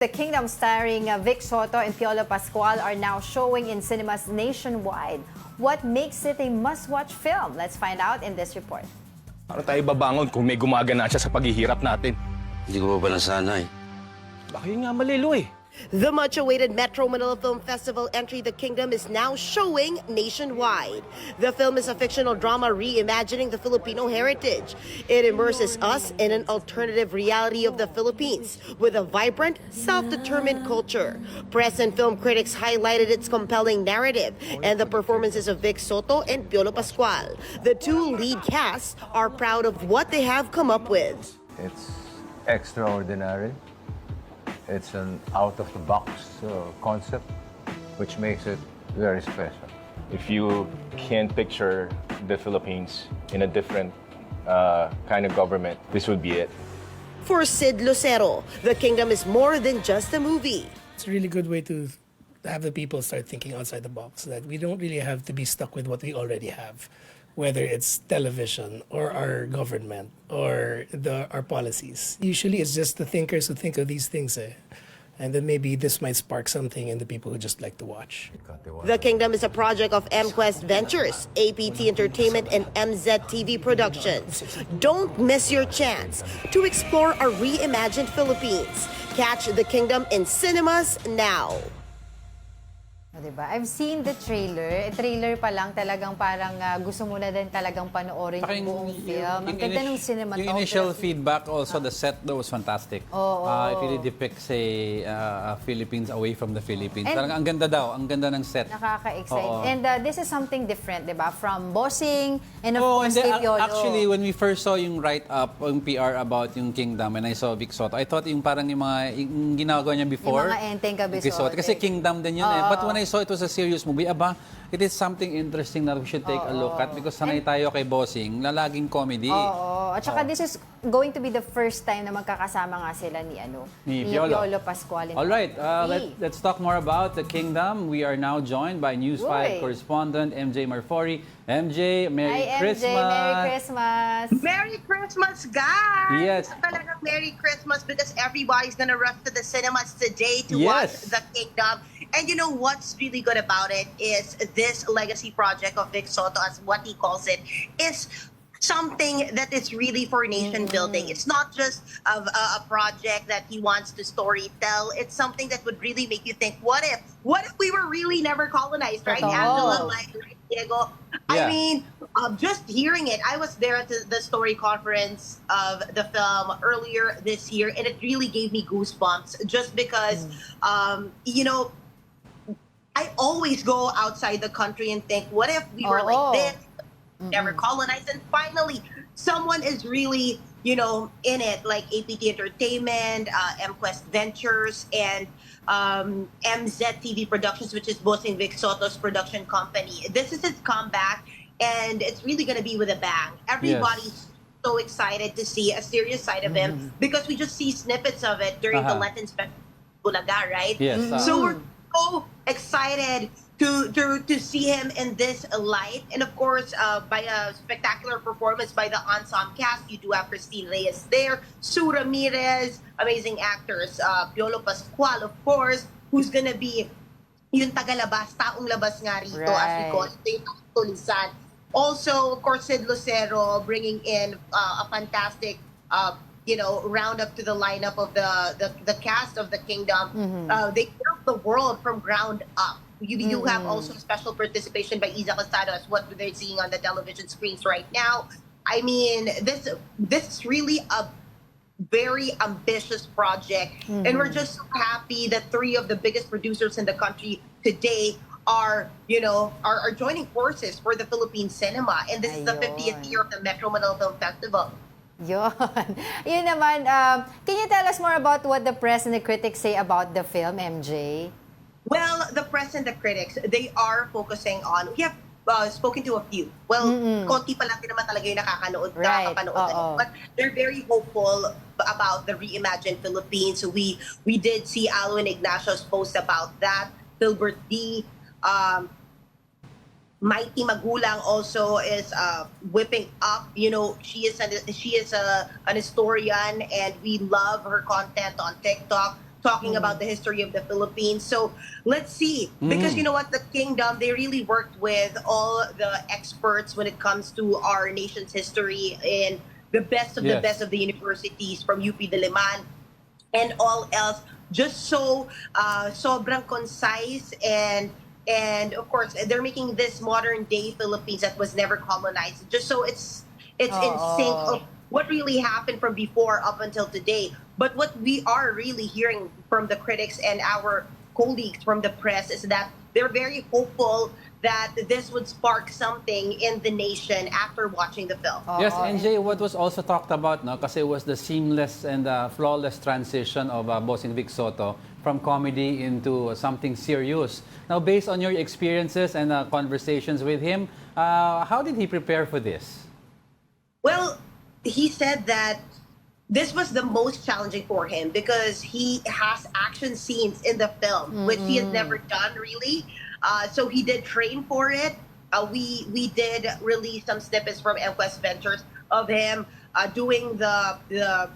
The Kingdom starring Vic Sotto and Piolo Pascual are now showing in cinemas nationwide. What makes it a must-watch film? Let's find out in this report. Ano tayo babangon kung may gumagana siya sa paghihirap natin? Hindi ko pa nasanay. Baka yun nga malilo eh. The much-awaited Metro Manila Film Festival entry The Kingdom is now showing nationwide. The film is a fictional drama reimagining the Filipino heritage. It immerses us in an alternative reality of the Philippines with a vibrant, self-determined culture. Press and film critics highlighted its compelling narrative and the performances of Vic Sotto and Piolo Pascual. The two lead casts are proud of what they have come up with. It's extraordinary. It's an out-of-the-box concept, which makes it very special. If you can't picture the Philippines in a different kind of government, this would be it. For Sid Lucero, The Kingdom is more than just a movie. It's a really good way to have the people start thinking outside the box, that we don't really have to be stuck with what we already have, whether it's television or our government or our policies. Usually it's just the thinkers who think of these things, and then maybe this might spark something in the people who just like to watch. The Kingdom is a project of MQuest Ventures, APT Entertainment, and MZTV Productions. Don't miss your chance to explore a reimagined Philippines. Catch The Kingdom in cinemas now. Diba? I've seen the trailer. Trailer pa lang talagang parang gusto mo na din talagang panoorin yung buong film. Ang ganda ng cinematography. Yung initial feedback also, the set though was fantastic. It really depicts Philippines away from the Philippines. Parang ang ganda daw, ang ganda ng set. Nakaka-excite. And this is something different, diba? From bossing and of course kay Piolo. Actually, when we first saw yung write-up, yung PR about yung Kingdom, and I saw Vic Sotto, I thought yung parang yung ginagawa niya before. Yung mga enteng kabisote. Kasi Kingdom din yun eh. But when I saw it was a serious movie, it is something interesting that we should take a look at because sanay tayo kay bossing na laging comedy. At saka this is going to be the first time na magkakasama nga sila ni Piolo Pascual. All right, let's talk more about The Kingdom. We are now joined by News 5 correspondent MJ Marfori. MJ, Merry Christmas! Merry Christmas! Merry Christmas, guys! Yes. Talagang Merry Christmas because everybody's gonna rush to the cinemas today to watch The Kingdom. And you know what's really good about it is this legacy project of Vic Sotto, as what he calls it, is something that is really for nation building. It's not just a project that he wants to story tell. It's something that would really make you think, what if we were really never colonized, right? Angela, like Diego. Yeah. I mean, just hearing it, I was there at the story conference of the film earlier this year, and it really gave me goosebumps just because, you know, I always go outside the country and think, what if we were like this? Never colonized, and finally someone is really, you know, in it, like APT Entertainment, MQuest Ventures, and MZTV Productions, which is boasting Vic Sotto's production company. This is his comeback, and it's really going to be with a bang. Everybody's so excited to see a serious side of him because we just see snippets of it during the Lenten special, Bulaga, right? Yes. So we're so excited to see him in this light, and of course by a spectacular performance by the ensemble cast. You do have Christine Reyes there, Sue Ramirez, amazing actors, Piolo Pascual, of course, who's gonna be yung tagalabas, taong labas nga rito, as we call it, yung tulisan. Also, of course, Sid Lucero bringing in a fantastic you know, roundup to the lineup of the cast of The Kingdom. They built the world from ground up. You have also special participation by Isa Casado, as what they're seeing on the television screens right now. I mean, this is really a very ambitious project, and we're just so happy that three of the biggest producers in the country today are joining forces for the Philippine cinema, and this is the 50th year of the Metro Manila Film Festival. Yun. Yun naman, can you tell us more about what the press and the critics say about the film, MJ? Well, the press and the critics, they are focusing on, we have spoken to a few. Well, konti pa lang din naman talaga yung nakakanood, nakakapanood. But they're very hopeful about the reimagined Philippines. We did see Alwin Ignacio's post about that. Filbert D. Mighty Magulang also is whipping up. You know, she is an historian, and we love her content on TikTok. talking about the history of the Philippines. So let's see, because you know what, the Kingdom, they really worked with all the experts when it comes to our nation's history and the best of the Yes. best of the universities from UP Diliman and all else, just so sobrang concise, and of course they're making this modern day Philippines that was never colonized, just so it's in sync of what really happened from before up until today. But what we are really hearing from the critics and our colleagues from the press is that they're very hopeful that this would spark something in the nation after watching the film. Yes, NJ, what was also talked about, no, kasi was the seamless and flawless transition of Bossing Vic Sotto from comedy into something serious. Now, based on your experiences and conversations with him, how did he prepare for this? Well, he said that this was the most challenging for him because he has action scenes in the film, which he has never done really. So he did train for it. We did release some snippets from MQuest Ventures of him doing the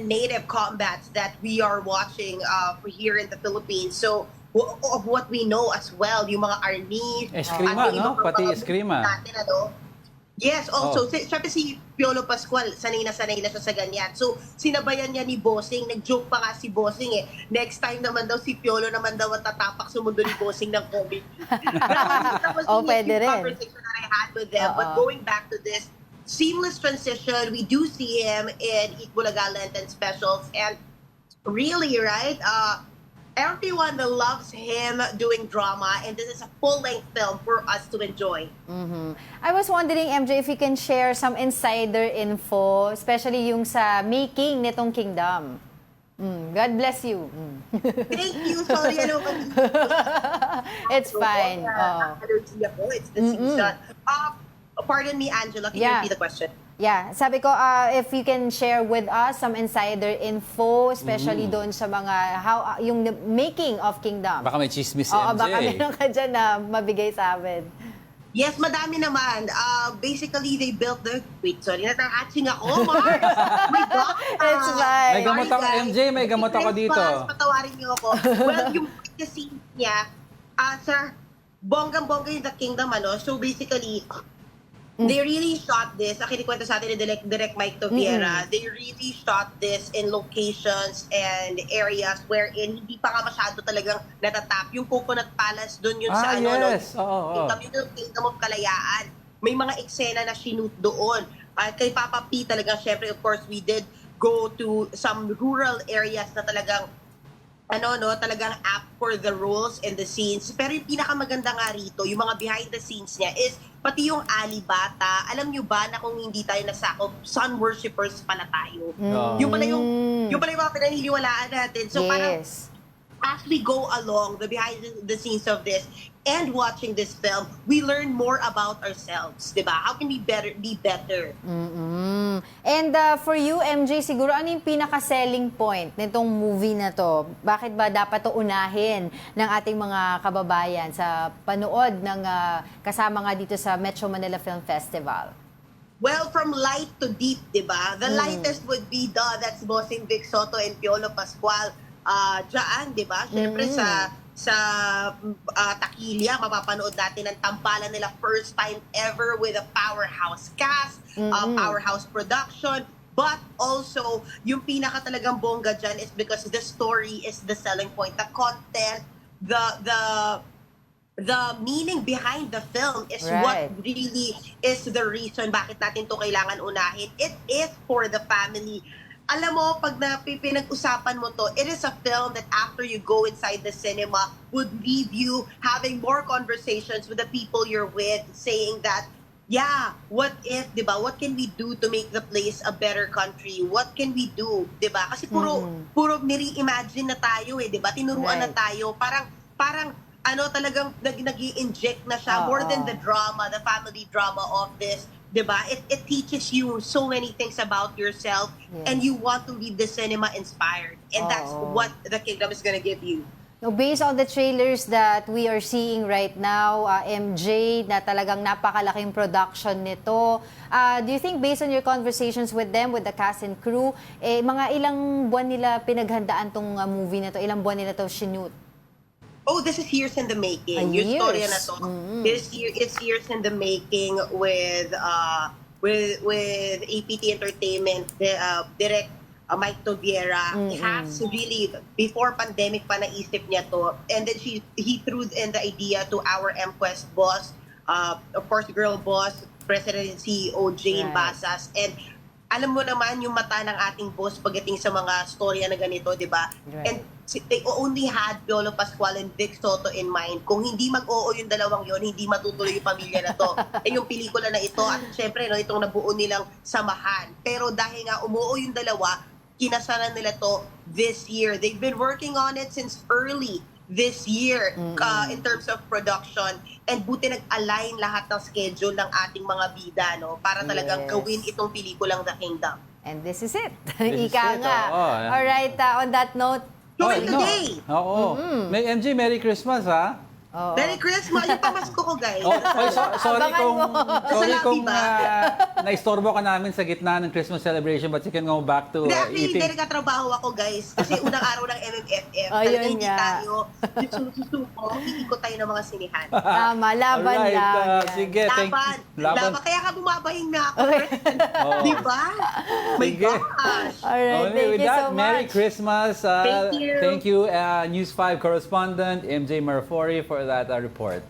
native combats that we are watching here in the Philippines. So of what we know as well, yung mga armies, Eskrima, no? Pati eskrima. natin, ano? Yes, also, syempre si Piolo Pascual, sanay na siya sa ganyan. So, sinabayan niya ni Bossing, nag-joke pa nga si Bossing eh. Next time naman daw si Piolo naman daw at tatapak sumundo ni Bossing ng comedy. That was pwede the rin. conversation that I had with them. But going back to this seamless transition, we do see him in Itbulaga Lenten specials. And really, right, everyone loves him doing drama, and this is a full-length film for us to enjoy. I was wondering, MJ, if you can share some insider info, especially yung sa making nitong Kingdom. God bless you. Thank you. Sorry, It's fine. Allergy ako. It's the season. Pardon me, Angela. Can you repeat the question? Yeah, sabi ko, if you can share with us some insider info, especially doon sa mga, yung making of Kingdom. Baka may chismis si Oo, MJ. baka meron ka dyan na mabigay sa amin. Yes, madami naman. Basically, they built the... Wait, sorry, natahatching ako, Mark! My God! It's fine. May gamot ako, MJ, may gamot ako dito. Patawarin niyo ako. Well, yung scene niya, sa bonggang-bongga yung The Kingdom, ano? So basically, they really shot this. Kinikwento sa atin ni Direct Mike Toviera. They really shot this in locations and areas wherein hindi pa nga masyado talagang natatap. Yung Coconut Palace, doon yun sa yes. yung Kingdom of Kalayaan. May mga eksena na shoot doon. Kay Papa P talagang, syempre, of course, we did go to some rural areas na talagang talagang apt for the roles and the scenes. Pero yung pinakamaganda nga rito, yung mga behind the scenes niya is pati yung alibata. Alam nyo ba na kung hindi tayo nasakop, sun worshippers pala tayo. Yung pala yung mga pinaniniwalaan natin. So parang as we go along the behind the scenes of this and watching this film, we learn more about ourselves, diba? How can we be better? And for you, MJ, siguro ano yung pinaka-selling point nitong movie na to? Bakit ba dapat to unahin ng ating mga kababayan sa panood ng kasama nga dito sa Metro Manila Film Festival? Well, from light to deep, diba? The lightest would be that's Bossing Vic Sotto and Piolo Pascual. Diyan, di ba? Siyempre sa Takilya, mapapanood natin ang tampalan nila first time ever with a powerhouse cast, powerhouse production. But also, yung pinaka talagang bongga dyan is because the story is the selling point. The content, the meaning behind the film is what really is the reason bakit natin to kailangan unahin. It is for the family. Alam mo, pag pinag-usapan mo to, it is a film that after you go inside the cinema would leave you having more conversations with the people you're with, saying that, yeah, what if, di ba? What can we do to make the place a better country? What can we do, di ba? Kasi puro nire-imagine na tayo di ba? Tinuruan na tayo. Parang talagang nag-i-inject na siya. More than the drama, the family drama of this. Diba? It teaches you so many things about yourself, and you want to leave the cinema inspired. And that's what The Kingdom is gonna give you. No, based on the trailers that we are seeing right now, MJ, na talagang napakalaking production nito, do you think based on your conversations with them, with the cast and crew, mga ilang buwan nila pinaghandaan tong movie na to? Ilang buwan nila to shoot? Oh, this is years in the making. Ay, Yung storya years. na to. It's years in the making with APT Entertainment, direct Mike Toviera. He has to really, before pandemic pa naisip niya to, and then he threw in the idea to our MQuest boss, of course, girl boss, President and CEO Jane Right. Basas, and alam mo naman yung mata ng ating boss pagdating sa mga storya na ganito, di ba? Right. And they only had Piolo, Pascual, and Vic Sotto in mind. Kung hindi mag-oo yung dalawang yon, hindi matutuloy yung pamilya na to. Yung pelikula na ito, at syempre, no, itong nabuo nilang samahan. Pero dahil nga umuo yung dalawa, kinasalan nila to this year. They've been working on it since early this year in terms of production. And buti nag-align lahat ng schedule ng ating mga bida, no? Para talagang Yes. gawin itong pelikulang The Kingdom. And this is it. This is Ika it, nga. oo, yeah. Alright, on that note, Shooting no. today! Oo. May MJ, Merry Christmas, ha? oo. Merry Christmas! Yung pamasko ko, guys. Oh, sorry Abangan kung, mo. sorry Sa kung labi ba? naistorbo ka namin sa gitna ng Christmas celebration, but you can go back to Hindi, actually, eating. hindi nagkatrabaho ako, guys. Kasi unang araw ng MMFF. Ayun Talaga hindi nga. tayo susuko. Iikot tayo ng mga sinihan. Tama, laban Alright, lang. yan. sige. Laban. Kaya ka bumabahing na ako. Oo. Di ba? My Sige. gosh. Alright, Okay, thank with you that, so Merry much. Christmas. Thank you. Thank you, News 5 correspondent MJ Marfori, for that report.